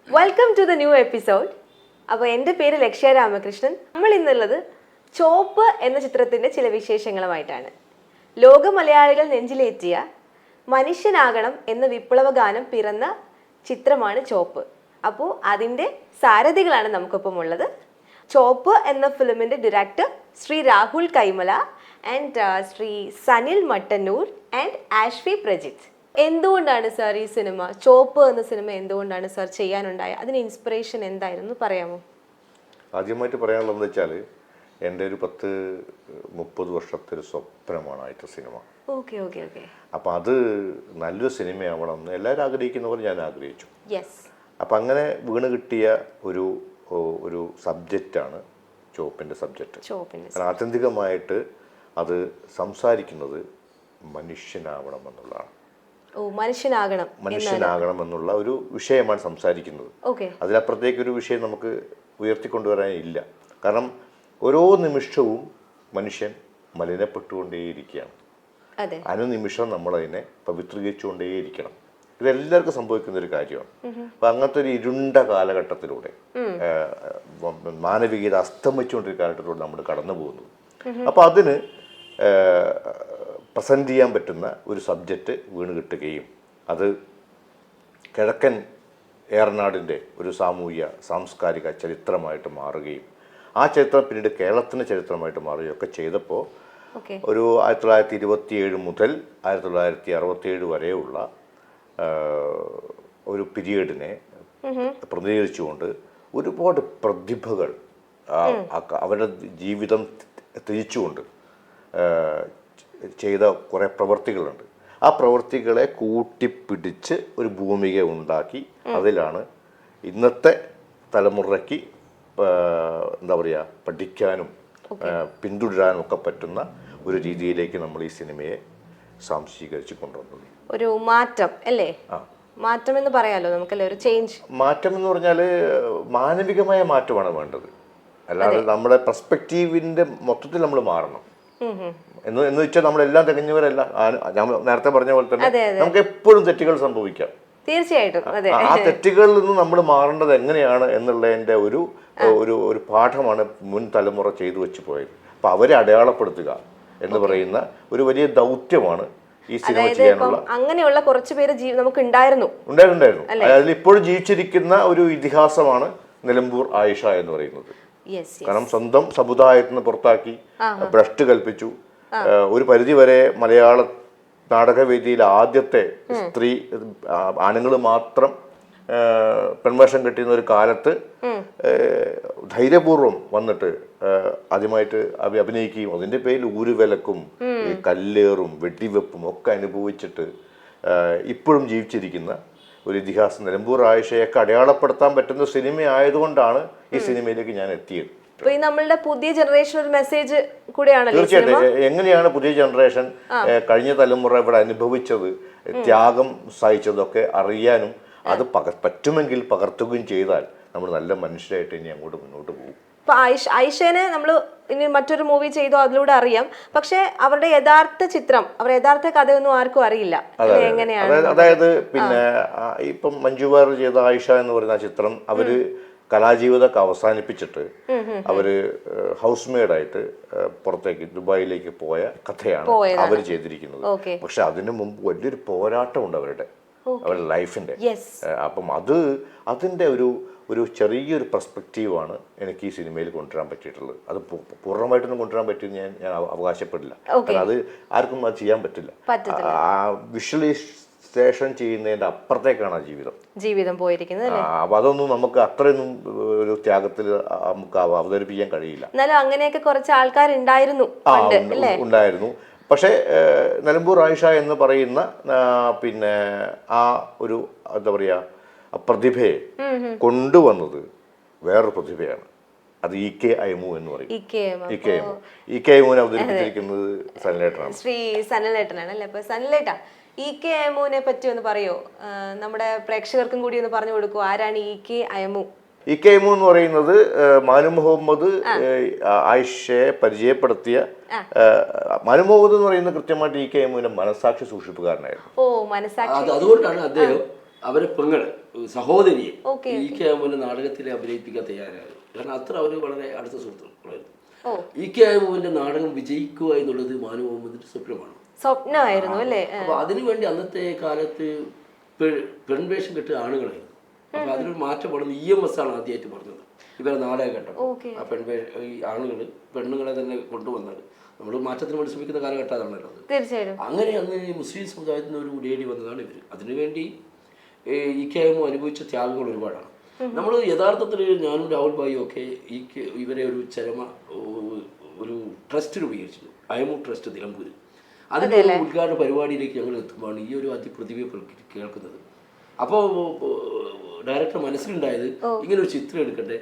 Welcome to the new episode. അപ്പോൾ എൻ്റെ പേര് ലക്ഷ്യ രാമകൃഷ്ണൻ. നമ്മൾ ഇന്നുള്ളത് ചോപ്പ് എന്ന ചിത്രത്തിൻ്റെ ചില വിശേഷങ്ങളുമായിട്ടാണ്. ലോക മലയാളികൾ നെഞ്ചിലേറ്റിയ മനുഷ്യനാകണം എന്ന വിപ്ലവ ഗാനം പിറന്ന ചിത്രമാണ് ചോപ്പ്. അപ്പോൾ അതിൻ്റെ സാരഥികളാണ് നമുക്കൊപ്പം ഉള്ളത്. ചോപ്പ് എന്ന ഫിലിമിൻ്റെ director Shri Rahul Kaimala and Shri Sanil Mattannur and Ashvi Prajith. എന്തുകൊണ്ടാണ് സാർ ഈ സിനിമ, ചോപ്പ് എന്ന സിനിമ എന്തുകൊണ്ടാണ് സാർ ചെയ്യാനുണ്ടായ അതിന് ഇൻസ്പിറേഷൻ എന്തായിരുന്നു പറയാമോ? ആദ്യമായിട്ട് പറയാനുള്ളതെന്ന് വെച്ചാൽ എൻ്റെ ഒരു 10-30 വർഷത്തെ ഒരു സ്വപ്നമാണ് ആയിട്ട് സിനിമ. Okay okay okay. അപ്പം അത് നല്ലൊരു സിനിമയാവണം എന്ന് എല്ലാവരും ആഗ്രഹിക്കുന്ന പോലെ ഞാൻ ആഗ്രഹിച്ചു. യെസ്. അപ്പം അങ്ങനെ വീണ് കിട്ടിയ ഒരു സബ്ജക്റ്റാണ് ചോപ്പിൻ്റെ സബ്ജക്റ്റ്. കാരണം ആത്യന്തികമായിട്ട് അത് സംസാരിക്കുന്നത് മനുഷ്യനാവണം എന്നുള്ളതാണ്. മനുഷ്യനാകണം എന്നുള്ള ഒരു വിഷയമാണ് സംസാരിക്കുന്നത്. അതിലപ്പുറത്തേക്ക് ഒരു വിഷയം നമുക്ക് ഉയർത്തിക്കൊണ്ടുവരാനില്ല. കാരണം ഓരോ നിമിഷവും മനുഷ്യൻ മലിനപ്പെട്ടുകൊണ്ടേയിരിക്കുകയാണ്. അനുനിമിഷം നമ്മളതിനെ പവിത്രീകരിച്ചുകൊണ്ടേയിരിക്കണം. ഇതെല്ലാവർക്കും സംഭവിക്കുന്ന ഒരു കാര്യമാണ്. അപ്പം അങ്ങനത്തെ ഒരു ഇരുണ്ട കാലഘട്ടത്തിലൂടെ, മാനവികത അസ്തമിച്ചുകൊണ്ടിരിക്കുന്ന കാലഘട്ടത്തിലൂടെ നമ്മൾ കടന്നു പോകുന്നു. അപ്പം അതിന് പ്രസൻറ്റ് ചെയ്യാൻ പറ്റുന്ന ഒരു സബ്ജക്റ്റ് വീണ് കിട്ടുകയും അത് കിഴക്കൻ ഏറനാടിൻ്റെ ഒരു സാമൂഹ്യ സാംസ്കാരിക ചരിത്രമായിട്ട് മാറുകയും ആ ചരിത്രം പിന്നീട് കേരളത്തിൻ്റെ ചരിത്രമായിട്ട് മാറുകയൊക്കെ ചെയ്തപ്പോൾ ഒരു 1927 മുതൽ 1967 വരെയുള്ള ഒരു പീരീഡിനെ പ്രതിനിധീകരിച്ചുകൊണ്ട് ഒരുപാട് പ്രതിഭകൾ അവരുടെ ജീവിതം തിരിച്ചുകൊണ്ട് ചെയ്ത കുറേ പ്രവൃത്തികളുണ്ട്. ആ പ്രവൃത്തികളെ കൂട്ടിപ്പിടിച്ച് ഒരു ഭൂമിക ഉണ്ടാക്കി അതിലാണ് ഇന്നത്തെ തലമുറയ്ക്ക് എന്താ പറയുക, പഠിക്കാനും പിന്തുടരാനും ഒക്കെ പറ്റുന്ന ഒരു രീതിയിലേക്ക് നമ്മൾ ഈ സിനിമയെ സംശീകരിച്ച് കൊണ്ടുവന്നത്. ഒരു മാറ്റം അല്ലേ? മാറ്റം എന്ന് പറയാലോ നമുക്കല്ലേ, ഒരു ചേഞ്ച്. മാറ്റം എന്ന് പറഞ്ഞാൽ മാനവികമായ മാറ്റമാണ് വേണ്ടത്. അല്ലാതെ നമ്മുടെ പെർസ്പെക്റ്റീവിൻ്റെ മൊത്തത്തിൽ നമ്മൾ മാറണം. എന്ന് വെച്ചാൽ നമ്മളെല്ലാം തികഞ്ഞവരല്ല. ഞാൻ നേരത്തെ പറഞ്ഞ പോലെ തന്നെ നമുക്ക് എപ്പോഴും തെറ്റുകൾ സംഭവിക്കാം. തീർച്ചയായിട്ടും ആ തെറ്റുകളിൽ നിന്ന് നമ്മൾ മാറേണ്ടത് എങ്ങനെയാണ് എന്നുള്ളതിൻ്റെ ഒരു പാഠമാണ് മുൻ തലമുറ ചെയ്തു വെച്ച് പോയത്. അപ്പം അവരെ അടയാളപ്പെടുത്തുക എന്ന് പറയുന്ന ഒരു വലിയ ദൗത്യമാണ് ഈ സിനിമ ചെയ്യാനുള്ള. അങ്ങനെയുള്ള കുറച്ച് പേര് നമുക്ക് ഉണ്ടായിരുന്നു. അതിൽ ഇപ്പോഴും ജീവിച്ചിരിക്കുന്ന ഒരു ഇതിഹാസമാണ് നിലമ്പൂർ ആയിഷ എന്ന് പറയുന്നത്. കാരണം സ്വന്തം സമുദായത്തിൽ നിന്ന് പുറത്താക്കി ഭ്രഷ്ട് കൽപ്പിച്ചു. ഒരു പരിധിവരെ മലയാള നാടകവേദിയിൽ ആദ്യത്തെ സ്ത്രീ, ആണുങ്ങൾ മാത്രം പെൺവേഷം കെട്ടിയുന്ന ഒരു കാലത്ത് ധൈര്യപൂർവ്വം വന്നിട്ട് ആദ്യമായിട്ട് അഭിനയിക്കുകയും അതിൻ്റെ പേരിൽ ഊരുവിലക്കും കല്ലേറും വെടിവെപ്പും ഒക്കെ അനുഭവിച്ചിട്ട് ഇപ്പോഴും ജീവിച്ചിരിക്കുന്ന ഒരു ഇതിഹാസം നിലമ്പൂർ ആയിഷയൊക്കെ അടയാളപ്പെടുത്താൻ പറ്റുന്ന സിനിമ ആയതുകൊണ്ടാണ് ഈ സിനിമയിലേക്ക് ഞാൻ എത്തിയത്. നമ്മളുടെ പുതിയ ജനറേഷൻ ഒരു മെസ്സേജ് കൂടെയാണല്ലോ. തീർച്ചയായിട്ടും. എങ്ങനെയാണ് പുതിയ ജനറേഷൻ കഴിഞ്ഞ തലമുറ ഇവിടെ അനുഭവിച്ചത്, ത്യാഗം സഹിച്ചതൊക്കെ അറിയാനും അത് പറ്റുമെങ്കിൽ പകർത്തുകയും ചെയ്താൽ നമ്മൾ നല്ല മനുഷ്യരായിട്ട് ഇനി അങ്ങോട്ട് മുന്നോട്ട് പോകും. ഇപ്പൊ ആയിഷേനെ നമ്മൾ ഇനി മറ്റൊരു മൂവി ചെയ്തോ അതിലൂടെ അറിയാം. പക്ഷെ അവരുടെ യഥാർത്ഥ ചിത്രം, അവരുടെ യഥാർത്ഥ കഥയൊന്നും ആർക്കും അറിയില്ല. എങ്ങനെയാണ്? അതായത് പിന്നെ ഇപ്പം മഞ്ജു വാര്യർ ചെയ്ത ആയിഷ എന്ന് പറയുന്ന ചിത്രം അവര് കലാജീവിതമൊക്കെ അവസാനിപ്പിച്ചിട്ട് അവര് ഹൗസ് മെയ്ഡായിട്ട് പുറത്തേക്ക് ദുബായിലേക്ക് പോയ കഥയാണ് അവർ ചെയ്തിരിക്കുന്നത്. പക്ഷെ അതിനു മുമ്പ് വലിയൊരു പോരാട്ടമുണ്ട് അവരുടെ ലൈഫിന്റെ. അപ്പം അതിന്റെ ഒരു ചെറിയൊരു പെർസ്പെക്റ്റീവാണ് എനിക്ക് ഈ സിനിമയിൽ കൊണ്ടുവരാൻ പറ്റിയിട്ടുള്ളത്. അത് പൂർണ്ണമായിട്ടൊന്നും കൊണ്ടുവരാൻ പറ്റുമെന്ന് ഞാൻ അവകാശപ്പെടില്ല. കാരണം അത് ആർക്കും അത് ചെയ്യാൻ പറ്റില്ല. വിഷ്വലൈസേഷൻ ചെയ്യുന്നതിന്റെ അപ്പുറത്തേക്കാണ് ജീവിതം പോയിരിക്കുന്നത്. അപ്പൊ അതൊന്നും നമുക്ക് അത്രയൊന്നും ഒരു ത്യാഗത്തിൽ നമുക്ക് അവതരിപ്പിക്കാൻ കഴിയില്ല. അങ്ങനെയൊക്കെ കുറച്ച് ആൾക്കാരുണ്ടായിരുന്നു. പക്ഷേ നിലമ്പൂർ ആയിഷ എന്ന് പറയുന്ന പിന്നെ ആ ഒരു എന്താ പറയുക പ്രതിഭയെ കൊണ്ടുവന്നത് വേറൊരു പ്രതിഭയാണ്. അത് ഇ കെ അയമു എന്ന് പറയും. ഇ കെ അയമുവിനെ അവതരിപ്പിച്ചിരിക്കുന്നത് സനിലേട്ടനാണ്. ശ്രീ സനിലേട്ടനാണ് അല്ലേ? അപ്പൊ സനിലേട്ടാ, ഇ കെ അയമുവിനെ പറ്റി ഒന്ന് പറയോ? നമ്മുടെ പ്രേക്ഷകർക്കും കൂടി ഒന്ന് പറഞ്ഞു കൊടുക്കൂ, ആരാണ് E K Ayamu? E K Ayamu എന്ന് പറയുന്നത് മാനു മുഹമ്മദ് ആയിഷയെ പരിചയപ്പെടുത്തിയ, മാനു മുഹമ്മദ് എന്ന് പറയുന്നത് കൃത്യമായിട്ട് ഇ കെ അയമുവിന്റെ മനസാക്ഷി സൂക്ഷിപ്പുകാരനായിരുന്നു. അതുകൊണ്ടാണ് അദ്ദേഹം അവരെ പെങ്ങള് സഹോദരിയെ Okay, ഇ.കെ. അയ്മൂനെ നാടകത്തിൽ അഭിനയിപ്പിക്കാൻ തയ്യാറായത്. കാരണം അത്ര അവർ വളരെ അടുത്ത സുഹൃത്തുക്കളായിരുന്നു. ഓ ഇ.കെ. അയ്മൂന്റെ നാടകം വിജയിക്കുക എന്നുള്ളത് മാനു മുഹമ്മദിന്റെ സ്വപ്നമാണ്. സ്വപ്നമായിരുന്നു അല്ലേ? അപ്പൊ അതിനുവേണ്ടി അന്നത്തെ കാലത്ത് പെൺവേഷം കെട്ടിയ ആണുങ്ങളായിരുന്നു. അപ്പൊ അതിനൊരു മാറ്റം വേണം. EMS ആണ് ആദ്യമായിട്ട് പറഞ്ഞത് ഇവരെ നാടകം കേട്ടപ്പോൾ. ഓക്കെ ആ ഈ ആണുങ്ങള് പെണ്ണുങ്ങളെ തന്നെ കൊണ്ടുവന്നത് നമ്മൾ മാറ്റത്തിന് വേണ്ടി ശ്രമിക്കുന്ന കാലഘട്ടം അതാണല്ലോ അത്. തീർച്ചയായും. അങ്ങനെ അന്ന് മുസ്ലിം സമുദായത്തിന് ഒരു ഉടേടി വന്നതാണ് ഇവർ. അതിനുവേണ്ടി ഇ.കെ. അയ്മു അനുഭവിച്ച ത്യാഗങ്ങൾ ഒരുപാടാണ്. നമ്മൾ യഥാർത്ഥത്തിൽ ഞാനും രാഹുൽ ഭായിയും ഒക്കെ ഇവരെ ഒരു ഒരു ട്രസ്റ്റ് രൂപീകരിച്ചു, അയ്മു ട്രസ്റ്റ് നിലമ്പൂർ. അതിൻ്റെ ഉദ്ഘാടന പരിപാടിയിലേക്ക് ഞങ്ങൾ എത്തുമ്പോഴാണ് ഈ ഒരു അതിപ്രതിഭയെ കേൾക്കുന്നത്. അപ്പോൾ ഡയറക്ടർ മനസ്സിലുണ്ടായത് ഇങ്ങനെ ഒരു ചിത്രം എടുക്കട്ടെ,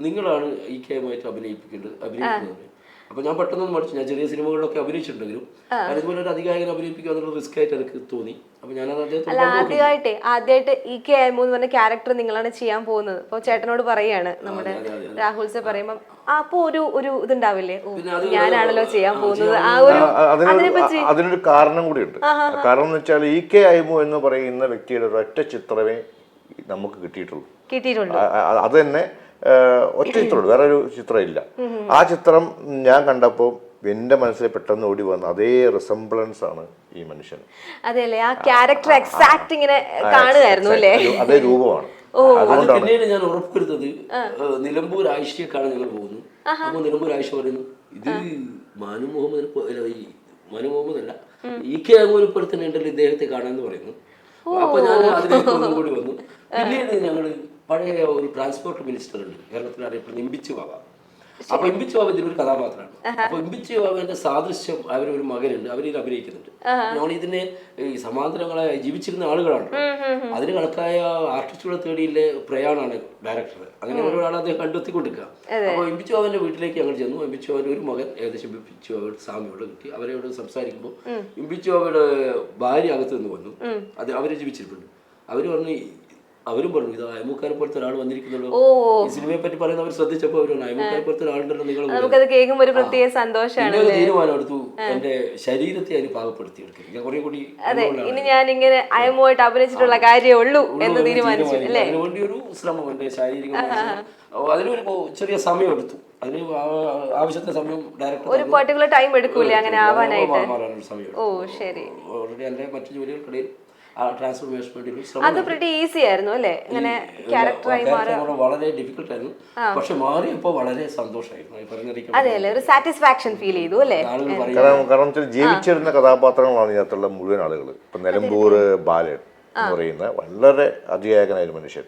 നിങ്ങളാണ് ഇ.കെ. അയ്മുമായിട്ട് അഭിനയിക്കുന്നത്. അപ്പൊ ഞാൻ പെട്ടെന്ന് മടിച്ചു. ഞാൻ ചെറിയ സിനിമകളിലൊക്കെ അഭിനയിച്ചിട്ടുണ്ടെങ്കിലും അതുപോലെ ഒരു അധികായകൻ അഭിനയിപ്പിക്കുക എന്നുള്ള റിസ്ക് ആയിട്ട് എനിക്ക് തോന്നി. അപ്പൊ ഞാനത് ആദ്യമായിട്ട് ഇ.കെ. അയ്മു എന്ന് പറഞ്ഞ ക്യാരക്ടർ നിങ്ങളാണ് ചെയ്യാൻ പോകുന്നത്. അപ്പൊ ചേട്ടനോട് പറയാണ് നമ്മുടെ രാഹുൽ സർ പറയുമ്പോ അപ്പൊ ഒരു ഇതുണ്ടാവില്ലേ, ഞാനാണല്ലോ ചെയ്യാൻ പോകുന്നത്. അതിനൊരു കാരണം കൂടിയുണ്ട്. കാരണം എന്ന് വെച്ചാൽ ഇ.കെ. അയ്മു എന്ന് പറയുന്ന വ്യക്തിയുടെ ഒരൊറ്റ ചിത്രമേ നമുക്ക് കിട്ടിയിട്ടുള്ളൂ. അത് തന്നെ ഒറ്റ ചിത്രമുള്ളൂ, വേറെ ഒരു ചിത്രമില്ല. ആ ചിത്രം ഞാൻ കണ്ടപ്പോൾ എന്റെ മനസ്സിൽ പെട്ടെന്ന് ഓടി വന്ന അതേ റിസംബ്ലൻസ് ആണ് ഈ മനുഷ്യൻ. അതെല്ലേ, ആ ക്യാരക്ടർ എക്സാക്ട് ഇങ്ങനെ കാണുമായിരുന്നു അല്ലേ, അതേ രൂപമാണ്. അതുകൊണ്ടാണ് പിന്നീട് ഞാൻ ഉറപ്പുവരുത്തത് നിലമ്പൂർ ആയിഷയെ കാണാൻ ഞങ്ങൾ പോകുന്നു. അപ്പൊ നിലമ്പൂർ ആയിഷ പറയുന്നു ഇത് മാനു മുഹമ്മദ് അല്ല ഇ.കെ. അയ്മൂനെ പോലെ തന്നെ ഉണ്ടല്ലോ ഇദ്ദേഹത്തെ കാണാന്ന് പറയുന്നു. അപ്പൊ ഞാൻ അതിലേക്ക് ഒന്നും കൂടി വന്നു. പിന്നീട് ഞങ്ങൾ പഴയ ഒരു ട്രാൻസ്പോർട്ട് മിനിസ്റ്റർ ഉണ്ട് കേരളത്തിൽ അറിയപ്പെടുന്ന ഇമ്പിച്ചു ബാബ. അപ്പൊ ഇമ്പിച്ചു ബാബ ഇതിലൊരു കഥാപാത്രമാണ്. അപ്പൊ ഇമ്പിച്ചു ബാബന്റെ സാദൃശ്യം അവരൊരു മകനുണ്ട്, അവരിൽ അഭിനയിക്കുന്നുണ്ട്. ഞങ്ങൾ ഇതിനെ ഈ സമാന്തരങ്ങളെ ജീവിച്ചിരുന്ന ആളുകളാണ്. അതിന് കണക്കായ ആർട്ടിസ്റ്റുകളെ തേടിയില്ലേ പ്രയാണാണ് ഡയറക്ടർ. അങ്ങനെ ഓരോരാളെ അദ്ദേഹം കണ്ടെത്തിക്കൊണ്ടിരിക്കുക. അപ്പൊ ഇമ്പിച്ചു ബാബന്റെ വീട്ടിലേക്ക് ഞങ്ങൾ ചെന്നു. ഇമ്പിച്ചു ബാബന്റെ ഒരു മകൻ ഏകദേശം ഇമ്പിച്ചു ബാബയുടെ സാമ്യോട് കിട്ടി. അവരോട് സംസാരിക്കുമ്പോൾ ഇമ്പിച്ചു ബാബയുടെ ഭാര്യ അകത്ത് നിന്ന് വന്നു. അത് അവര് ജീവിച്ചിരിപ്പുണ്ട്. അവര് പറഞ്ഞു, അവരും പറഞ്ഞു ഇത് അയ്മുക്കാരെ പോലത്തെ ഒരാൾ വന്നിരിക്കുന്നല്ലോ. ഈ സിനിമയെ പറ്റി പറയുന്ന അവർ ശ്രദ്ധിച്ചപ്പോൾ അവർ അയ്മുക്കാരെ പോലത്തെ ഒരാളുണ്ടല്ലോ നിങ്ങൾ. തീരുമാനം എടുത്തു എന്റെ ശരീരത്തെ അതിന് പാകപ്പെടുത്തി എടുക്കും. ഞാൻ കുറെ കൂടി അതിനുവേണ്ടി ഒരു ശ്രമം എന്റെ ശാരീരികമായി അതിനൊരു ചെറിയ സമയം എടുത്തു. അതിന് ആവശ്യത്തെ സമയം ഡയറക്ടർ ഓൾറെഡി എന്റെ മറ്റു ജോലികൾക്കിടയിൽ വളരെ ഡിഫിക്കൽട്ട് ആയിരുന്നു. പക്ഷെ മാറിയപ്പോ വളരെ സന്തോഷമായിരുന്നു. കാരണം ജീവിച്ചിരുന്ന കഥാപാത്രങ്ങളാണ് ഇതിനകത്തുള്ള മുഴുവൻ ആളുകൾ. ഇപ്പൊ നിലമ്പൂർ ബാലൻ എന്ന് പറയുന്ന വളരെ അതികായകനായ ഒരു മനുഷ്യൻ,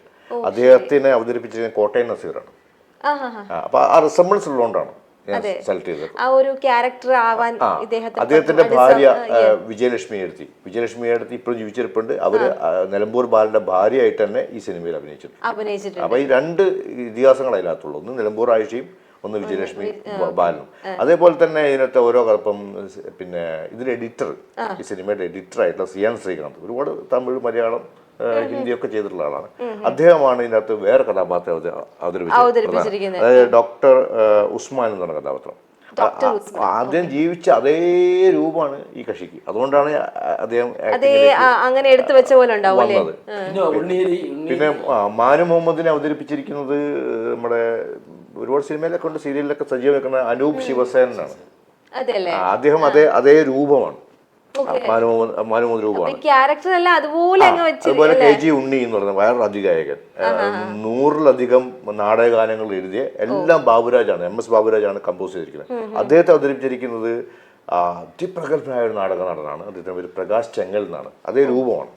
അദ്ദേഹത്തിനെ അവതരിപ്പിച്ചിരിക്കുന്ന കോട്ടയം നസീറാണ്. അപ്പൊ ആ റിസംബ്ലൻസ് ഉള്ളതുകൊണ്ടാണ് സെലക്ട് ചെയ്തത്. അദ്ദേഹത്തിന്റെ ഭാര്യ വിജയലക്ഷ്മി എടുത്തി ഇപ്പോഴും ജീവിച്ചിരിപ്പുണ്ട്. അവര് നിലമ്പൂർ ബാലന്റെ ഭാര്യയായിട്ട് തന്നെ ഈ സിനിമയിൽ അഭിനയിച്ചിട്ടുണ്ട്. അപ്പൊ ഈ രണ്ട് ഇതിഹാസങ്ങൾ അതിനകത്തുള്ളൂ, ഒന്ന് നിലമ്പൂർ ആയിഷയും ഒന്ന് വിജയലക്ഷ്മി ബാലനും. അതേപോലെ തന്നെ ഇതിനകത്ത് ഓരോ കൽപ്പം പിന്നെ ഇതിൽ എഡിറ്റർ, ഈ സിനിമയുടെ എഡിറ്റർ ആയിട്ടുള്ള സിയാൻ ശ്രീകാന്ത്, ഒരുപാട് തമിഴ് മലയാളം ഹിന്ദിയൊക്കെ ചെയ്തിട്ടുള്ള ആളാണ്. അദ്ദേഹമാണ് ഇതിനകത്ത് വേറെ കഥാപാത്രം അവതരിപ്പിച്ചിരിക്കുന്നത്. അതായത് ഡോക്ടർ ഉസ്മാൻ എന്ന് പറഞ്ഞ കഥാപാത്രം. അദ്ദേഹം ജീവിച്ച അതേ രൂപമാണ് ഈ കക്ഷിക്ക്. അതുകൊണ്ടാണ് അദ്ദേഹം അങ്ങനെ എടുത്തു വെച്ച പോലെ വന്നത്. പിന്നെ മാനു മുഹമ്മദിനെ അവതരിപ്പിച്ചിരിക്കുന്നത് നമ്മുടെ ഒരുപാട് സിനിമയിലൊക്കെ ഉണ്ട്, സീരിയലിലൊക്കെ സജീവം വെക്കുന്ന അനൂപ് ശിവസേനാണ്. അദ്ദേഹം അതേ രൂപമാണ്, രൂപമാണ്. അതുപോലെ KG ഉണ്ണി എന്ന് പറയുന്ന വേറൊരു അതികായകൻ, 100-ലധികം നാടകഗാനങ്ങൾ എഴുതിയ എല്ലാം ബാബുരാജാണ്, MS ബാബുരാജാണ് കമ്പോസ് ചെയ്തിരിക്കുന്നത്. അദ്ദേഹത്തെ അവതരിപ്പിച്ചിരിക്കുന്നത് അതിപ്രഗത്ഭനായ ഒരു നാടക നടനാണ്. അദ്ദേഹത്തിന് ഒരു പ്രകാശ് ചെങ്ങൽ എന്നാണ്, അതേ രൂപമാണ്.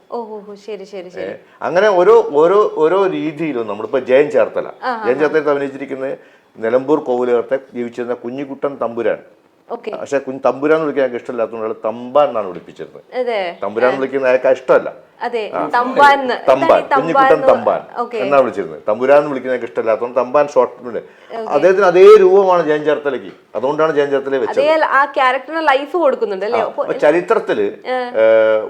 അങ്ങനെ ഓരോ രീതിയിലും നമ്മളിപ്പോ ജയൻ ചേർത്തല അഭിനയിച്ചിരിക്കുന്നത് നിലമ്പൂർ കോവിലകത്തെ ജീവിച്ചിരുന്ന കുഞ്ഞിക്കുട്ടൻ തമ്പുരാൻ. പക്ഷെ തമ്പുരാൻ വിളിക്കാൻ എനിക്ക് ഇഷ്ടമില്ലാത്തതുകൊണ്ട് തമ്പാൻ എന്നാണ് വിളിപ്പിച്ചിരുന്നത്. തമ്പുരാൻ വിളിക്കുന്ന അയാൾക്ക് ഇഷ്ടമല്ല, കുഞ്ഞിക്കുട്ടൻ തമ്പാൻ എന്നാണ് വിളിച്ചിരുന്നത്. തമ്പുരാൻ വിളിക്കുന്ന ഇഷ്ടമില്ലാത്തതുകൊണ്ട് തമ്പാൻ ഷോർട്ട്. അദ്ദേഹത്തിന് അതേ രൂപമാണ് ജയൻ ചേർത്തലയ്ക്ക്. അതുകൊണ്ടാണ് ജയൻ ചേർത്തല വെച്ചത്. ചരിത്രത്തില്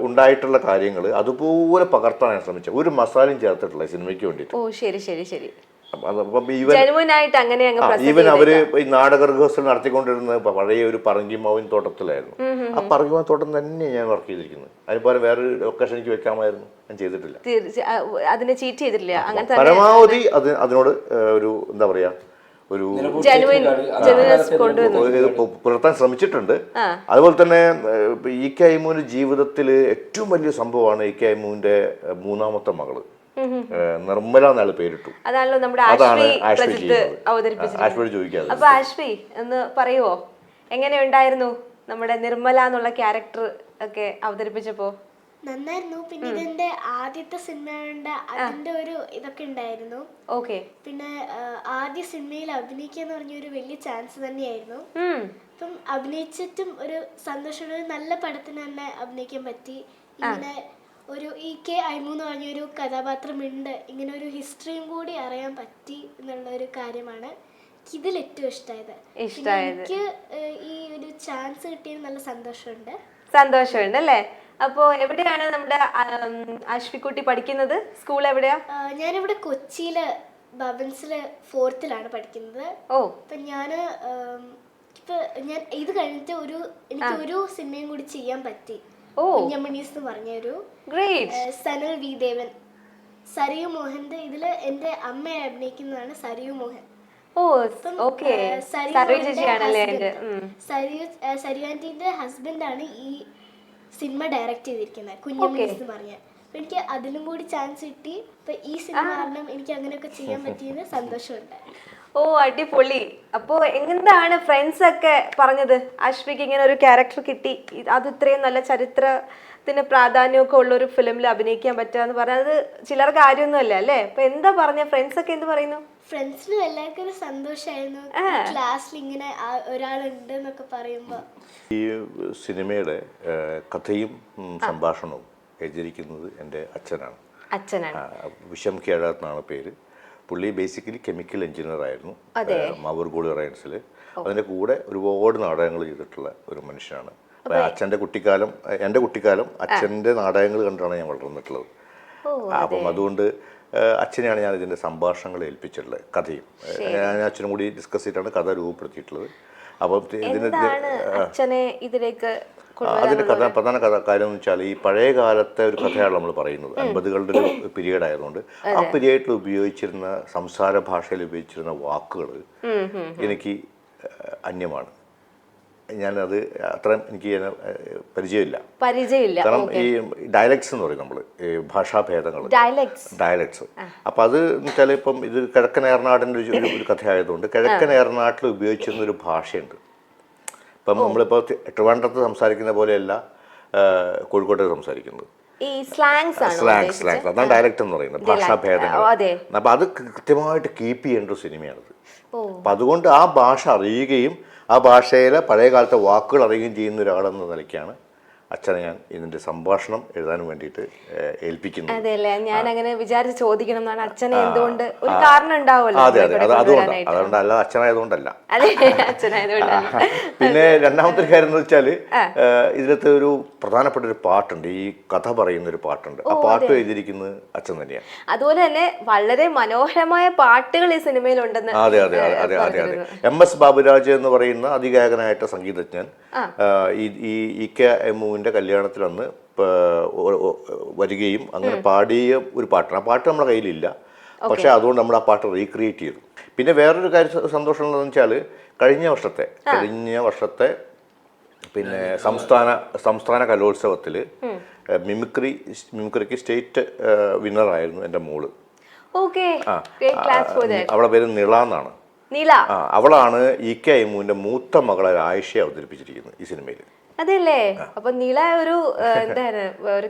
ഉണ്ടായിട്ടുള്ള കാര്യങ്ങൾ അതുപോലെ പകർത്താനാണ് ശ്രമിച്ചത്. ഒരു മസാലയും ചേർത്തിട്ടില്ല സിനിമയ്ക്ക് വേണ്ടിയിട്ട്. ജെനുവിൻ ആയിട്ട് അങ്ങനെ അങ്ങ് present ഈവൻ അവര് ഈ നാടക റിഹേഴ്സൽ നടത്തിക്കൊണ്ടിരുന്നത് പഴയ ഒരു പറങ്കിമാവിൻ തോട്ടത്തിലായിരുന്നു. ആ പറങ്കിമാവിൻ തോട്ടം തന്നെ ഞാൻ വർക്ക് ചെയ്തിരിക്കുന്നത്. അതിനുപോലെ വേറൊരു ലൊക്കേഷൻ എനിക്ക് വെക്കാമായിരുന്നു, ഞാൻ ചെയ്തിട്ടില്ല. അതിനെ ചീറ്റ് ചെയ്തിട്ടില്ല. അങ്ങനെ പരമാവധി അതിനോട് ഒരു എന്താ പറയാ ഒരു പുലർത്താൻ ശ്രമിച്ചിട്ടുണ്ട്. അതുപോലെ തന്നെ ഇ.കെ. അയ്മൂന്റെ ജീവിതത്തിൽ ഏറ്റവും വലിയ സംഭവമാണ് ഇ.കെ. അയ്മൂന്റെ മൂന്നാമത്തെ മകള് നിർമ്മല എന്നാണ് പേരിട്ടു. അതാണല്ലോ നമ്മുടെ ആശ്വി ചോദിക്കാതെ. അപ്പൊ ആശ്വി ഒന്ന് പറയുവോ, എങ്ങനെയുണ്ടായിരുന്നു നമ്മുടെ നിർമ്മല എന്നുള്ള ക്യാരക്ടർ ഒക്കെ അവതരിപ്പിച്ചപ്പോ? നന്നായിരുന്നു. പിന്നെ ഇതെന്റെ ആദ്യത്തെ സിനിമ, അതിന്റെ ഒരു ഇതൊക്കെ ഉണ്ടായിരുന്നു. ഓക്കെ. പിന്നെ ആദ്യ സിനിമയിൽ അഭിനയിക്കുക എന്ന് പറഞ്ഞൊരു വലിയ ചാൻസ് തന്നെയായിരുന്നു. അപ്പം അഭിനയിച്ചിട്ടും ഒരു സന്തോഷമുള്ള നല്ല പടത്തിന് തന്നെ അഭിനയിക്കാൻ പറ്റി. ഇങ്ങനെ ഒരു ഇ.കെ. അയ്മൂ എന്ന് പറഞ്ഞൊരു കഥാപാത്രമുണ്ട്, ഇങ്ങനെ ഒരു ഹിസ്റ്ററിയും കൂടി അറിയാൻ പറ്റി എന്നുള്ള ഒരു കാര്യമാണ് ഇതിൽ ഏറ്റവും ഇഷ്ടമായത്. എനിക്ക് ഈ ഒരു ചാൻസ് കിട്ടിയത് നല്ല സന്തോഷമുണ്ട് അല്ലേ? അപ്പോ എവിടെയാണ് നമ്മുടെ ആശ്വിക്കുട്ടി പഠിക്കുന്നത്? സ്കൂൾ എവിടെയാ? ഞാനിവിടെ കൊച്ചിയില് ബബൻസില് 4th പഠിക്കുന്നത്. അപ്പൊ ഞാൻ ഇത് കഴിഞ്ഞിട്ട് എനിക്ക് ഒരു സിനിമയും കൂടി ചെയ്യാൻ പറ്റി. കുഞ്ഞമ്മണീസ് എന്ന് പറഞ്ഞൊരു സനൽ വി ദേവൻ, സരിയു മോഹന്റെ ഇതില് എന്റെ അമ്മയെ അഭിനയിക്കുന്നതാണ് സരിയു മോഹൻ. സരിയു ആന്റിന്റെ ഹസ്ബൻഡാണ് ഈ സിനിമ ഡയറക്റ്റ് ചെയ്തിരിക്കുന്നത്, കുഞ്ഞമ്മണീസ് എന്ന് പറഞ്ഞ. അപ്പൊ എനിക്ക് അതിലും കൂടി ചാൻസ് കിട്ടി. അപ്പൊ ഈ സിനിമ കാരണം എനിക്ക് അങ്ങനെയൊക്കെ ചെയ്യാൻ പറ്റിയത് സന്തോഷമുണ്ട്. അടിപൊളി. അപ്പോ എന്താണ് ഫ്രണ്ട്സ് ഒക്കെ പറഞ്ഞത്? ആശ്വിക്ക് ഇങ്ങനെ ഒരു ക്യാരക്ടർ കിട്ടി, അത് ഇത്രയും നല്ല ചരിത്രത്തിന് പ്രാധാന്യമൊക്കെ ഉള്ള ഒരു ഫിലിമിൽ അഭിനയിക്കാൻ പറ്റുക എന്ന് പറഞ്ഞത് ചിലർ കാര്യമൊന്നുമല്ല അല്ലേ? അപ്പൊ എന്താ പറഞ്ഞ ഫ്രണ്ട്സ് ഒക്കെ? എന്ത് പറയുന്നു? ഫ്രണ്ട്സിനും എല്ലാവർക്കും ഒരു സന്തോഷമായിരുന്നു, ക്ലാസ്സിൽ ഇങ്ങനെ ഒരാളുണ്ട് എന്നൊക്കെ പറയുമ്പോ. ഈ സിനിമയുടെ കഥയും സംഭാഷണവും എഴുതിയിരിക്കുന്നത് എൻ്റെ അച്ഛനാണ്. വിഷം കേഴാത്ത് എന്നാണ് പേര്. പുള്ളി ബേസിക്കലി കെമിക്കൽ എഞ്ചിനീയർ ആയിരുന്നു മാവൂർ ഗോൾഡ് റൈൻസിൽ. അതിൻ്റെ കൂടെ ഒരുപാട് നാടകങ്ങൾ ചെയ്തിട്ടുള്ള ഒരു മനുഷ്യനാണ്. എൻ്റെ കുട്ടിക്കാലം അച്ഛൻ്റെ നാടകങ്ങൾ കണ്ടാണ് ഞാൻ വളർന്നിട്ടുള്ളത്. അപ്പം അതുകൊണ്ട് അച്ഛനെയാണ് ഞാൻ ഇതിൻ്റെ സംഭാഷണങ്ങൾ ഏൽപ്പിച്ചിട്ടുള്ളത്. കഥയും ഞാൻ അച്ഛനും കൂടി ഡിസ്കസ് ചെയ്തിട്ടാണ് കഥ രൂപപ്പെടുത്തിയിട്ടുള്ളത്. അപ്പം അതിൻ്റെ പ്രധാന കാര്യം എന്ന് വെച്ചാൽ ഈ പഴയ കാലത്തെ ഒരു കഥയാണ് നമ്മൾ പറയുന്നത്. 50കളുടെ ഒരു പീരീഡ് ആയതുകൊണ്ട് ആ പീരീഡിൽ ഉപയോഗിച്ചിരുന്ന സംസാര ഭാഷയിൽ ഉപയോഗിച്ചിരുന്ന വാക്കുകൾ എനിക്ക് അന്യമാണ്. ഞാനത് അത്ര എനിക്ക് പരിചയമില്ല. കാരണം ഈ ഡയലക്ട്സ് എന്ന് പറയും നമ്മൾ, ഈ ഭാഷാഭേദങ്ങൾ, ഡയലക്ട്സ്. അപ്പം അത് വെച്ചാൽ ഇപ്പം ഇത് കിഴക്കൻ ഏറനാടിൻ്റെ ഒരു കഥയായതുകൊണ്ട് കിഴക്കൻ ഏറനാട്ടിൽ ഉപയോഗിച്ചിരുന്ന ഒരു ഭാഷയുണ്ട്. ഇപ്പം നമ്മളിപ്പോൾ ട്രിവാൻഡ്രത്ത് സംസാരിക്കുന്ന പോലെയല്ല കോഴിക്കോട്ട് സംസാരിക്കുന്നത്. സ്ലാങ്സ് അതാണ് ഡയലക്റ്റ് എന്ന് പറയുന്നത്, ഭാഷാഭേദങ്ങൾ. അപ്പം അത് കൃത്യമായിട്ട് കീപ്പ് ചെയ്യേണ്ട ഒരു സിനിമയാണിത്. അപ്പം അതുകൊണ്ട് ആ ഭാഷ അറിയുകയും ആ ഭാഷയിലെ പഴയ കാലത്തെ വാക്കുകൾ അറിയുകയും ചെയ്യുന്ന ഒരാളെന്ന നിലയ്ക്കാണ് അച്ഛനെ ഞാൻ ഇതിന്റെ സംഭാഷണം എഴുതാൻ വേണ്ടിയിട്ട് ഏൽപ്പിക്കുന്നത്. അതെല്ലേ, ഞാൻ അങ്ങനെ വിചാരിച്ച് ചോദിക്കണം എന്നാണ്. അച്ഛനെ എന്തുകൊണ്ട് ഒരു കാരണം ഉണ്ടാവുമല്ലോ. അതുകൊണ്ട് അല്ല, അച്ഛനായതുകൊണ്ടല്ല. പിന്നെ രണ്ടാമത്തെ കാര്യം എന്ന് വെച്ചാൽ ഇതിനകത്ത് ഒരു പ്രധാനപ്പെട്ട ഒരു പാട്ടുണ്ട്, ഈ കഥ പറയുന്ന ഒരു പാട്ടുണ്ട്. ആ പാട്ട് എഴുതിയിരിക്കുന്നത് അച്ഛൻ തന്നെയാണ്. അതുപോലെ തന്നെ വളരെ മനോഹരമായ പാട്ടുകൾ ഈ സിനിമയിലുണ്ടെന്ന്. അതെ. MS ബാബുരാജ് എന്ന് പറയുന്ന അതിഗായകനായിട്ട് സംഗീതജ്ഞൻ ഈ ഇ.കെ. അയ്മൂവിൻ്റെ കല്യാണത്തിൽ അന്ന് വരികയും അങ്ങനെ പാടിയ ഒരു പാട്ടാണ്. ആ പാട്ട് നമ്മുടെ കയ്യിലില്ല, പക്ഷെ അതുകൊണ്ട് നമ്മൾ ആ പാട്ട് റീക്രിയേറ്റ് ചെയ്തു. പിന്നെ വേറൊരു കാര്യം സന്തോഷം ഉള്ളതെന്ന് വെച്ചാൽ കഴിഞ്ഞ വർഷത്തെ പിന്നെ സംസ്ഥാന കലോത്സവത്തിൽ മിമിക്രിക്ക് സ്റ്റേറ്റ് വിന്നറായിരുന്നു എൻ്റെ മോള്. അവളുടെ പേര് നിള എന്നാണ്. അവളാണ് ഇ.കെ. അയ്മൂവിൻ്റെ മൂത്ത മകളെ ആയിഷയെ അവതരിപ്പിച്ചിരിക്കുന്നത് ഈ സിനിമയിൽ. അതെല്ലേ? അപ്പൊ നിള ഒരു എന്താണ് ഒരു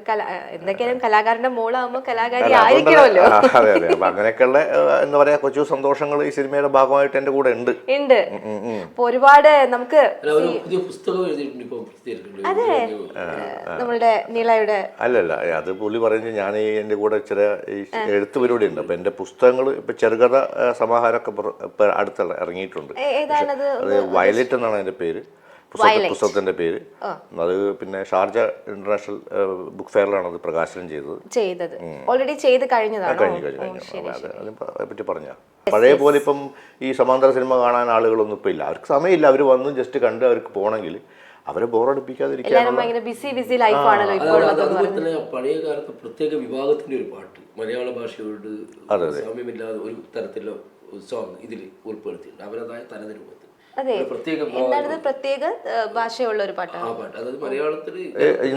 എന്തൊക്കെയാലും കലാകാരന്റെ മോളാകുമ്പോ കലാകാരി ആയിരിക്കണമല്ലോ. അതെ. അപ്പൊ അങ്ങനെയൊക്കെയുള്ള എന്താ പറയാ കൊച്ചു സന്തോഷങ്ങൾ ഈ സിനിമയുടെ ഭാഗമായിട്ട് എന്റെ കൂടെ ഉണ്ട്. അപ്പൊ ഒരുപാട് നമുക്ക് അതെ നമ്മളുടെ നിളയുടെ അല്ലല്ല, അത് പുള്ളി പറഞ്ഞ് ഞാൻ എന്റെ കൂടെ ചില എഴുത്ത് പരിപാടി ഉണ്ട്. അപ്പൊ എന്റെ പുസ്തകങ്ങൾ ഇപ്പൊ ചെറുകഥ സമാഹാരമൊക്കെ അടുത്തുള്ള ഇറങ്ങിയിട്ടുണ്ട്. അത് വയലറ്റ് എന്നാണ് അതിന്റെ പേര്. പുസ്തകത്തിന്റെ പേര്. അത് പിന്നെ ഷാർജ ഇന്റർനാഷണൽ ബുക്ക് ഫെയറിലാണ് അത് പ്രകാശനം ചെയ്തത്. ഓൾറെഡി ചെയ്ത് കഴിഞ്ഞതാണ്. അതിനെപ്പറ്റി പറഞ്ഞ പഴയ പോലെ ഇപ്പം ഈ സമാന്തര സിനിമ കാണാൻ ആളുകളൊന്നും ഇപ്പം ഇല്ല. അവർക്ക് സമയമില്ല. അവർ വന്ന് ജസ്റ്റ് കണ്ട് അവർക്ക് പോകണമെങ്കിൽ അവരെ ബോറടിപ്പിക്കാതിരിക്കാനുള്ള അതുപോലെ തന്നെ പഴയ കാലത്ത് പ്രത്യേക വിഭാഗത്തിന്റെ ഒരു പാട്ട് മലയാള ഭാഷയോട് സാമ്യമില്ലാതെ ഒരു തരത്തിലുള്ള സോങ് ഇതിൽ ഉൾപ്പെടുത്തിയിട്ടുണ്ട്. അവരതായ തനത് പ്രത്യേക ഭാഷയുള്ള ഒരു പാട്ടാണ്. അതായത് മലയാളത്തിൽ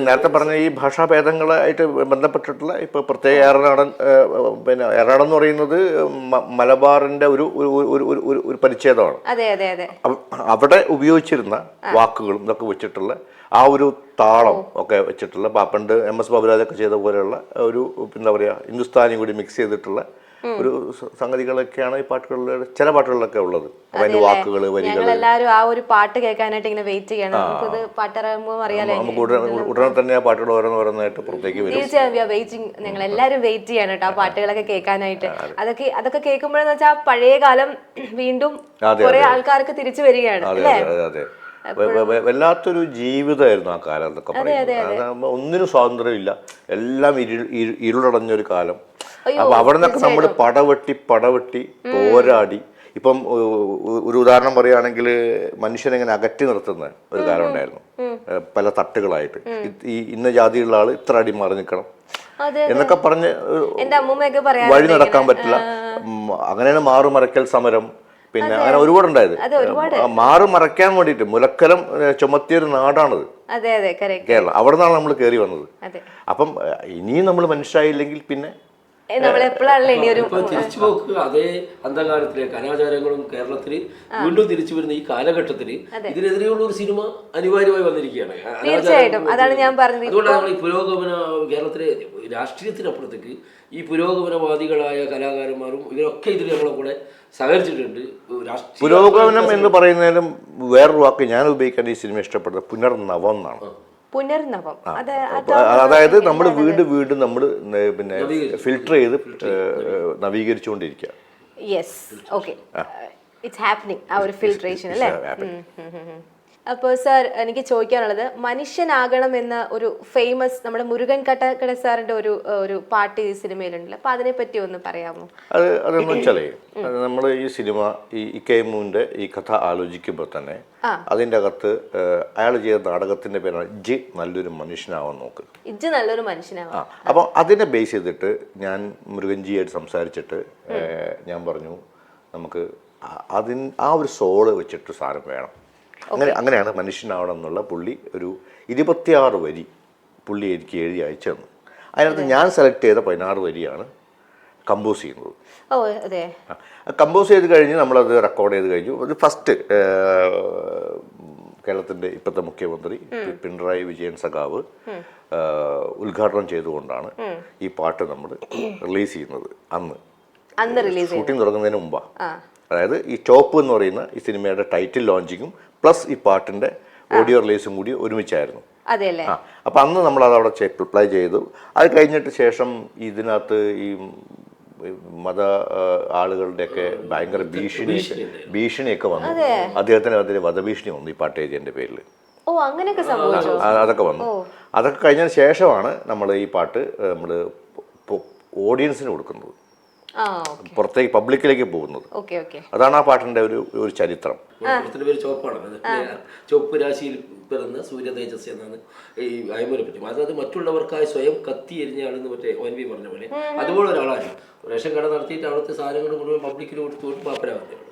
നേരത്തെ പറഞ്ഞ ഈ ഭാഷാഭേദങ്ങളായിട്ട് ബന്ധപ്പെട്ടിട്ടുള്ള ഇപ്പൊ പ്രത്യേക ഏറനാടൻ, പിന്നെ ഏറനാടൻ എന്ന് പറയുന്നത് മലബാറിന്റെ ഒരു പരിച്ഛേദമാണ്. അവിടെ ഉപയോഗിച്ചിരുന്ന വാക്കുകളും ഇതൊക്കെ വെച്ചിട്ടുള്ള ആ ഒരു താളം ഒക്കെ വെച്ചിട്ടുള്ള പണ്ട് MS ബാബുരാജൊക്കെ ചെയ്ത പോലെയുള്ള ഒരു എന്താ പറയാ ഹിന്ദുസ്ഥാനി കൂടി മിക്സ് ചെയ്തിട്ടുള്ള ഒരു സംഗതികളൊക്കെയാണ് ഈ പാട്ടുകളിൽ ചില പാട്ടുകളിലൊക്കെ ഉള്ളത്. അതിന്റെ വാക്കുകൾ, വരികൾ എല്ലാവരും ആ ഒരു പാട്ട് കേൾക്കാനായിട്ട് ഇങ്ങനെ വെയിറ്റ് ചെയ്യണം. നമുക്കത് പാട്ടിറങ്ങുമ്പോൾ അറിയാലോ, നമുക്ക് ഉടനെ തന്നെ ആ പാട്ടുകൾ ഓരോന്നായിട്ട് പുറത്തേക്ക് വരും. തീർച്ചയായും ഞങ്ങൾ എല്ലാവരും വെയിറ്റ് ചെയ്യണം കേട്ടോ ആ പാട്ടുകളൊക്കെ കേൾക്കാനായിട്ട്. അതൊക്കെ കേൾക്കുമ്പോഴെന്ന് വെച്ചാൽ പഴയ കാലം വീണ്ടും കുറെ ആൾക്കാർക്ക് തിരിച്ചു വരികയാണ് അല്ലേ? അതെ, വല്ലാത്തൊരു ജീവിതമായിരുന്നു ആ കാലം എന്നൊക്കെ പറയുന്നത്. ഒന്നിനും സ്വാതന്ത്ര്യമില്ല, എല്ലാം ഇരുളടഞ്ഞൊരു കാലം. അപ്പൊ അവിടെ നിന്നൊക്കെ നമ്മൾ പടവെട്ടി പോരാടി. ഇപ്പം ഒരു ഉദാഹരണം പറയുകയാണെങ്കിൽ മനുഷ്യനെങ്ങനെ അകറ്റി നിർത്തുന്ന ഒരു കാലം ഉണ്ടായിരുന്നു, പല തട്ടുകളായിട്ട്. ഈ ഇന്ന ജാതിയുള്ള ആള് ഇത്ര അടി മാറി നിൽക്കണം എന്നൊക്കെ പറഞ്ഞ് വഴി നടക്കാൻ പറ്റില്ല. അങ്ങനെയാണ് മാറുമറയ്ക്കൽ സമരം, പിന്നെ അങ്ങനെ ഒരുപാടുണ്ടായത്. മാറി മറയ്ക്കാൻ വേണ്ടിയിട്ട് മുലക്കലം ചുമത്തിയൊരു നാടാണത് കേരളം. അവിടെ നിന്നാണ് നമ്മൾ കയറി വന്നത്. അപ്പം ഇനിയും നമ്മൾ മനുഷ്യരായില്ലെങ്കിൽ പിന്നെ തിരിച്ചു പോക്ക് അതേ അന്ധകാലത്തിലേക്ക് അനാചാരങ്ങളും കേരളത്തിൽ വീണ്ടും തിരിച്ചു വരുന്ന ഈ കാലഘട്ടത്തിൽ ഇതിനെതിരെയുള്ള ഒരു സിനിമ അനിവാര്യമായി വന്നിരിക്കുകയാണ്. അതുകൊണ്ടാണ് ഈ പുരോഗമന കേരളത്തിലെ രാഷ്ട്രീയത്തിനപ്പുറത്തേക്ക് ഈ പുരോഗമനവാദികളായ കലാകാരന്മാരും ഇവരൊക്കെ ഇതിൽ നമ്മളെ കൂടെ സഹകരിച്ചിട്ടുണ്ട്. പുരോഗമനം എന്ന് പറയുന്നതിലും വേറൊരു വാക്ക് ഞാൻ ഉപയോഗിക്കാൻ ഈ സിനിമ ഇഷ്ടപ്പെടുന്നത് പുനർനവം എന്നാണ്. പുനർനവം, അതായത് നമ്മൾ വീണ്ടും നമ്മൾ പിന്നെ ഫിൽട്ടർ ചെയ്ത് നവീകരിച്ചുകൊണ്ടിരിക്കുക. യെസ്, ഓക്കെ, ഇറ്റ്സ് ഹാപ്പനിങ് ആ ഒരു ഫിൽട്രേഷൻ അല്ലേ? അപ്പോൾ സാർ, എനിക്ക് ചോദിക്കാനുള്ളത്, മനുഷ്യനാകണം എന്ന ഒരു ഫേമസ് നമ്മുടെ മുരുകൻ കട്ടക്കട സാറിന്റെ ഒരു പാട്ട് ഈ സിനിമയിലുണ്ടല്ലോ, അപ്പൊ അതിനെ പറ്റി ഒന്ന് പറയാമോ? അതെന്ന് വെച്ചാലേ, നമ്മൾ ഈ സിനിമ ഈ ഇക്കൈമുവിന്റെ ഈ കഥ ആലോചിക്കുമ്പോൾ തന്നെ അതിൻ്റെ അകത്ത് അയാൾ ചെയ്ത നാടകത്തിന്റെ പേരാണ് ഇജ്ജ് നല്ലൊരു മനുഷ്യനാവാൻ നോക്ക്. ഇജ്ജ് നല്ലൊരു മനുഷ്യനാവാം. അപ്പം അതിനെ ബേസ് ചെയ്തിട്ട് ഞാൻ മുരുകൻജിയായിട്ട് സംസാരിച്ചിട്ട് ഞാൻ പറഞ്ഞു, നമുക്ക് ആ ഒരു സോള് വെച്ചിട്ട് സാധനം വേണം. അങ്ങനെയാണ് മനുഷ്യനാവണം എന്നുള്ള പുള്ളി ഒരു 26 വരി പുള്ളി എനിക്ക് എഴുതി അയച്ചു തന്നു. അതിനകത്ത് ഞാൻ സെലക്ട് ചെയ്ത 16 വരിയാണ് കമ്പോസ് ചെയ്യുന്നത്. കമ്പോസ് ചെയ്ത് കഴിഞ്ഞ് നമ്മളത് റെക്കോർഡ് ചെയ്ത് കഴിഞ്ഞു. അത് ഫസ്റ്റ് കേരളത്തിൻ്റെ ഇപ്പോഴത്തെ മുഖ്യമന്ത്രി പിണറായി വിജയൻ സഖാവ് ഉദ്ഘാടനം ചെയ്തുകൊണ്ടാണ് ഈ പാട്ട് നമ്മൾ റിലീസ് ചെയ്യുന്നത്. അന്ന് ഷൂട്ടിംഗ് തുടങ്ങുന്നതിന് മുമ്പാണ്. അതായത് ഈ ചോപ്പ് എന്ന് പറയുന്ന ഈ സിനിമയുടെ ടൈറ്റിൽ ലോഞ്ചിങ്ങും പ്ലസ് ഈ പാട്ടിൻ്റെ ഓഡിയോ റിലീസും കൂടി ഒരുമിച്ചായിരുന്നു. അപ്പം അന്ന് നമ്മളത് അവിടെ അപ്ലൈ ചെയ്തു. അത് കഴിഞ്ഞിട്ട് ശേഷം ഇതിനകത്ത് ഈ മത ആളുകളുടെയൊക്കെ ഭയങ്കര ഭീഷണിയൊക്കെ വന്നു. അദ്ദേഹത്തിന് അതിന് വധഭീഷണി വന്നു ഈ പാട്ട് എഴുതിയതിൻ്റെ പേരിൽ. അതൊക്കെ വന്നു. അതൊക്കെ കഴിഞ്ഞതിന് ശേഷമാണ് നമ്മൾ ഈ പാട്ട് നമ്മൾ ഓഡിയൻസിന് കൊടുക്കുന്നത്, പുറത്തേക്ക് പബ്ലിക്കിലേക്ക് പോകുന്നത്. അതാണ് ആ പാട്ടിന്റെ ഒരു ചരിത്രം. ചുവപ്പ് രാശിയിൽ പിറന്ന സൂര്യ തേജസ് എന്നാണ് ഈ അയ്മൂരെ പറ്റും. അതായത് മറ്റുള്ളവർക്കായി സ്വയം കത്തി എരിഞ്ഞാണെന്ന് മറ്റേ ONV പറഞ്ഞ പോലെ അതുപോലെ ഒരാളാണ്. റേഷൻ കട നടത്തിയിട്ട് അവിടുത്തെ സാധനങ്ങൾ മുഴുവൻ പബ്ലിക്കിന് കൊടുത്തുകൊണ്ട് പാപ്പരാകുന്നതാണ്.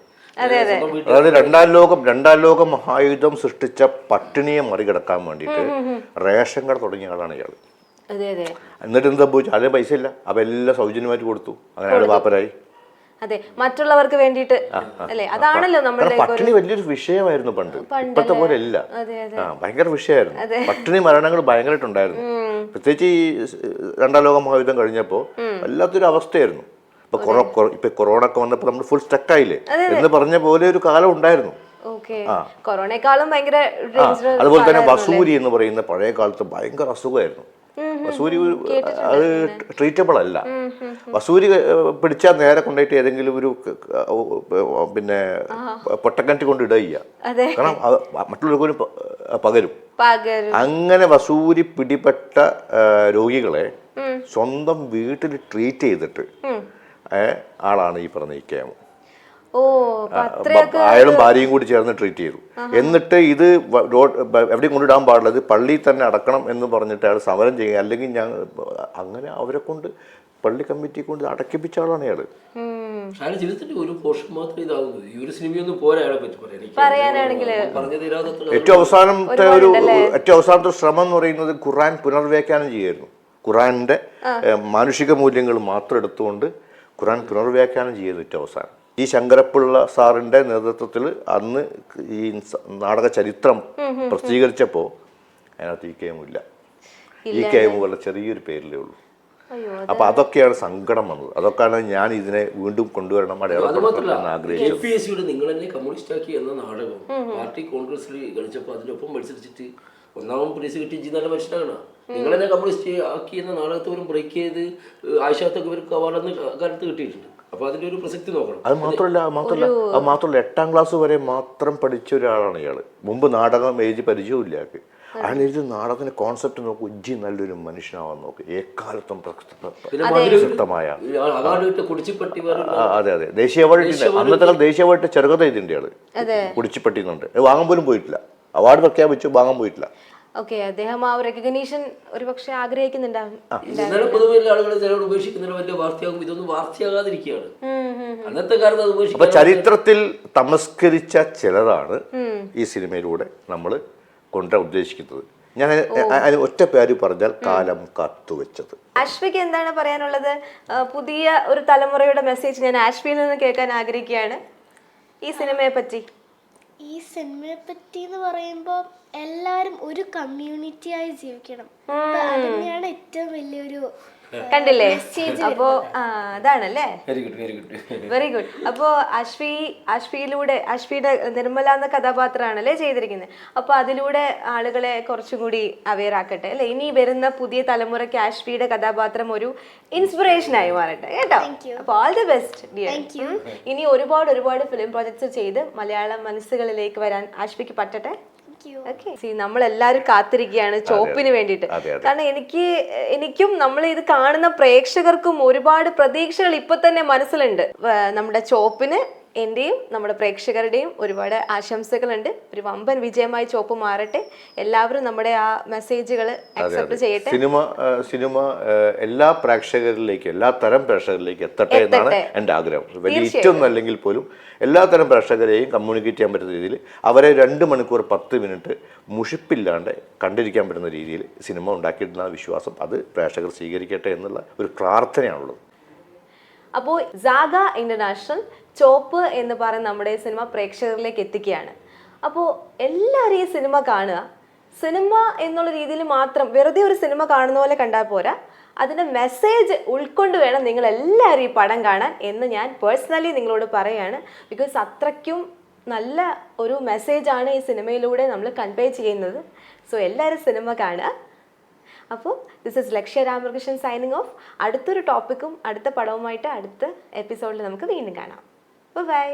അതായത് രണ്ടാം ലോക മഹായുദ്ധം സൃഷ്ടിച്ച പട്ടിണിയെ മറികടക്കാൻ വേണ്ടിയിട്ട് റേഷൻ കട തുടങ്ങിയ ആളാണ് ഇയാൾ. എന്നിട്ട് എന്താ പോയി, അതിന് പൈസ ഇല്ല, അപ്പൊ എല്ലാം സൗജന്യമായിട്ട് കൊടുത്തു. അങ്ങനെ അയാൾ പാപ്പരായി. അതെ, മറ്റുള്ളവർക്ക് വേണ്ടിയിട്ട് അല്ലേ? അതാണല്ലോ നമ്മുടെ പട്ടിണി വലിയൊരു വിഷയമായിരുന്നു പണ്ട്. ഇപ്പോഴത്തെ പോലെ അല്ല, ഭയങ്കര വിഷയമായിരുന്നു. പട്ടിണി മരണങ്ങൾ ഭയങ്കരമായിട്ടുണ്ടായിരുന്നു. പ്രത്യേകിച്ച് ഈ രണ്ടാം ലോക മഹായുദ്ധം കഴിഞ്ഞപ്പോ വല്ലാത്തൊരു അവസ്ഥയായിരുന്നു. ഇപ്പൊ കൊറോണ ഒക്കെ വന്നപ്പോ നമ്മൾ ഫുൾ സ്റ്റക്കായില്ലേ എന്ന് പറഞ്ഞ പോലെ ഒരു കാലം ഉണ്ടായിരുന്നു. കൊറോണയെക്കാളും ഭയങ്കര. അതുപോലെ തന്നെ വസൂരി എന്ന് പറയുന്ന പഴയ കാലത്ത് ഭയങ്കര അസുഖമായിരുന്നു. വസൂരി അത് ട്രീറ്റബിൾ അല്ല. വസൂരി പിടിച്ചാൽ നേരെ കൊണ്ടുപോയിട്ട് ഏതെങ്കിലും ഒരു പിന്നെ പൊട്ടക്കിണറ്റി കൊണ്ട് ഇടുക, കാരണം മറ്റുള്ളവർക്ക് പകരും. അങ്ങനെ വസൂരി പിടിപെട്ട രോഗികളെ സ്വന്തം വീട്ടിൽ ട്രീറ്റ് ചെയ്തിട്ട് ആളാണ് ഈ പറഞ്ഞ ഇക്കയാമു. അയാളും ഭാര്യയും കൂടി ചേർന്ന് ട്രീറ്റ് ചെയ്തു. എന്നിട്ട് ഇത് എവിടെയും കൊണ്ടിടാൻ പാടില്ല, ഇത് പള്ളിയിൽ തന്നെ അടക്കണം എന്ന് പറഞ്ഞിട്ട് അയാൾ സമരം ചെയ്യുക. അല്ലെങ്കിൽ ഞാൻ അങ്ങനെ അവരെ കൊണ്ട് പള്ളി കമ്മിറ്റി കൊണ്ട് അടക്കിപ്പിച്ച ആളാണ് അയാള്. ഒരു പോർഷൻ മാത്രമേ ഇതാവുന്നു. ഈ ഒരു സിനിമയൊന്നും പോരാ അയാളെ പറ്റി ഏറ്റവും അവസാനത്തെ ശ്രമം എന്ന് പറയുന്നത് ഖുർആൻ പുനർവ്യാഖ്യാനം ചെയ്യായിരുന്നു. ഖുർആന്റെ മാനുഷിക മൂല്യങ്ങൾ മാത്രം എടുത്തുകൊണ്ട് ഖുർആൻ പുനർവ്യാഖ്യാനം ചെയ്യുന്നു ഏറ്റവും അവസാനം. ഈ ശങ്കരപ്പിള്ള സാറിന്റെ നേതൃത്വത്തിൽ അന്ന് ഈ നാടക ചരിത്രം പ്രസിദ്ധീകരിച്ചപ്പോൾ അതിനകത്ത് ഈ കെയമില്ല. ഈ കെയമു വളരെ ചെറിയൊരു പേരിലേ ഉള്ളൂ. അപ്പൊ അതൊക്കെയാണ് സങ്കടം വന്നത്. അതൊക്കെയാണ് ഞാൻ ഇതിനെ വീണ്ടും കൊണ്ടുവരണം അടയാളപ്പെടുത്തണമെന്ന് ആഗ്രഹിച്ചത്. നിങ്ങൾ തന്നെ കമ്മ്യൂണിസ്റ്റ് ആക്കി എന്ന നാടകം പാർട്ടി കോൺഗ്രസിൽ കളിച്ചപ്പോൾ അതിനൊപ്പം മത്സരിച്ചിട്ട് ഒന്നാമത് പ്രൈസ് കിട്ടി നല്ല മനുഷ്യനാണ്. നിങ്ങൾ തന്നെ കമ്മ്യൂണിസ്റ്റ് ആക്കി എന്ന നാടകത്തോടും ബ്രേക്ക് ചെയ്ത് ആയിഷാത്തൊക്കെ ഇവർക്ക് അവാർഡെന്ന് കാലത്ത് കിട്ടിയിട്ടുണ്ട്. അപ്പൊ അതിന്റെ ഒരു പ്രസക്തി നോക്കണം. അത് മാത്രമല്ല 8ാം ക്ലാസ് വരെ മാത്രം പഠിച്ച ഒരാളാണ് ഇയാള്. മുമ്പ് നാടകം എഴുതി പരിചയമില്ല ഇയാൾക്ക്. അയാൾ എഴുതി നാടകത്തിന്റെ കോൺസെപ്റ്റ് നോക്കൂ, ഇജ്ജി നല്ലൊരു മനുഷ്യനാവാൻ നോക്ക്, ഏക്കാലത്തും പ്രസക്തമായ. അതെ അതെ, ദേശീയ അവാർഡ് അന്നത്തെ ദേശീയ അവാർഡ് ചെറുകഥ എഴുതിണ്ട് ഇയാള്. കുടിച്ചിപ്പട്ടി എന്നുണ്ട്, വാങ്ങാൻ പോലും പോയിട്ടില്ല. അവാർഡ് പ്രഖ്യാപിച്ചു, വാങ്ങാൻ പോയിട്ടില്ല. ഓക്കെ, അദ്ദേഹം ആ റെക്കഗ്നീഷൻ ഒരു പക്ഷെ ആഗ്രഹിക്കുന്നുണ്ടാവും. അപ്പൊ ചരിത്രത്തിൽ തമസ്കരിച്ച ചിലതാണ് ഈ സിനിമയിലൂടെ നമ്മൾ കൊണ്ടുവരാൻ ഉദ്ദേശിക്കുന്നത്. ഞാൻ ഒറ്റ പേര് പറഞ്ഞാൽ കാലം കാത്തുവെച്ചത്. ആഷ്വിക്ക് എന്താണ് പറയാനുള്ളത്? പുതിയ ഒരു തലമുറയുടെ മെസ്സേജ് ഞാൻ ആഷ്വിയിൽ നിന്ന് കേൾക്കാൻ ആഗ്രഹിക്കുകയാണ് ഈ സിനിമയെ പറ്റി. ഈ സിനിമയെ പറ്റി എന്ന് പറയുമ്പോൾ എല്ലാരും ഒരു കമ്മ്യൂണിറ്റി ആയി ജീവിക്കണം. അത് തന്നെയാണ് ഏറ്റവും വലിയൊരു കണ്ടില്ലേ? അപ്പോ അതാണല്ലേ, വെരി ഗുഡ്. അപ്പോ അശ്വിയുടെ നിർമ്മല എന്ന കഥാപാത്രമാണല്ലേ ചെയ്തിരിക്കുന്നത്. അപ്പൊ അതിലൂടെ ആളുകളെ കുറച്ചും കൂടി അവെയർ ആക്കട്ടെ അല്ലെ. ഇനി വരുന്ന പുതിയ തലമുറയ്ക്ക് അശ്വിയുടെ കഥാപാത്രം ഒരു ഇൻസ്പിറേഷൻ ആയി മാറട്ടെ കേട്ടോ. അപ്പൊ ഓൾ ദി ബെസ്റ്റ് ഡിയർ. ഇനി ഒരുപാട് ഫിലിം പ്രോജക്ട്സ് ചെയ്ത് മലയാള മനസ്സുകളിലേക്ക് വരാൻ ആശ്വിക്ക് പറ്റട്ടെ. നമ്മളെല്ലാരും കാത്തിരിക്കുകയാണ് ചോപ്പിന് വേണ്ടിയിട്ട്. കാരണം എനിക്കും നമ്മൾ ഇത് കാണുന്ന പ്രേക്ഷകർക്കും ഒരുപാട് പ്രതീക്ഷകൾ ഇപ്പൊ തന്നെ മനസ്സിലുണ്ട്. നമ്മുടെ ചോപ്പിന് എന്റെയും നമ്മുടെ പ്രേക്ഷകരുടെയും ഒരുപാട് ആശംസകളുണ്ട്. ഒരു വമ്പൻ വിജയമായി ചോപ്പ് മാറട്ടെ. എല്ലാവരും നമ്മുടെ ആ മെസ്സേജുകൾ അക്സെപ്റ്റ് ചെയ്യട്ടെ. സിനിമ എല്ലാ പ്രേക്ഷകരിലേക്കും, എല്ലാ തരം പ്രേക്ഷകരിലേക്കും എത്തട്ടെ എന്നാണ് എൻ്റെ ആഗ്രഹം. വലിയ ഹിറ്റൊന്നും അല്ലെങ്കിൽ പോലും എല്ലാ തരം പ്രേക്ഷകരെയും കമ്മ്യൂണിക്കേറ്റ് ചെയ്യാൻ പറ്റുന്ന രീതിയിൽ, അവരെ 2 മണിക്കൂർ 10 മിനിറ്റ് മുഷിപ്പില്ലാണ്ട് കണ്ടിരിക്കാൻ പറ്റുന്ന രീതിയിൽ സിനിമ ഉണ്ടാക്കിയിട്ടുള്ള വിശ്വാസം അത് പ്രേക്ഷകർ സ്വീകരിക്കട്ടെ എന്നുള്ള ഒരു പ്രാർത്ഥനയാണുള്ളത്. അപ്പോൾ സാഗ ഇന്റർനാഷണൽ ചോപ്പ് എന്ന് പറയുന്ന നമ്മുടെ സിനിമ പ്രേക്ഷകരിലേക്ക് എത്തിക്കുകയാണ്. അപ്പോൾ എല്ലാവരും ഈ സിനിമ കാണുക. സിനിമ എന്നുള്ള രീതിയിൽ മാത്രം വെറുതെ ഒരു സിനിമ കാണുന്ന പോലെ കണ്ടാൽ പോരാ, അതിൻ്റെ മെസ്സേജ് ഉൾക്കൊണ്ട് വേണം നിങ്ങൾ എല്ലാവരും ഈ പടം കാണാൻ എന്ന് ഞാൻ പേഴ്സണലി നിങ്ങളോട് പറയുകയാണ്. ബിക്കോസ് അത്രയ്ക്കും നല്ല ഒരു മെസ്സേജാണ് ഈ സിനിമയിലൂടെ നമ്മൾ കൺവേ ചെയ്യുന്നത്. സോ എല്ലാവരും സിനിമ കാണുക. അപ്പോൾ this is Lakshya Ramakrishnan signing off. അടുത്തൊരു ടോപ്പിക്കും അടുത്ത പടവുമായിട്ട് അടുത്ത എപ്പിസോഡിൽ നമുക്ക് വീണ്ടും കാണാം. ബൈ.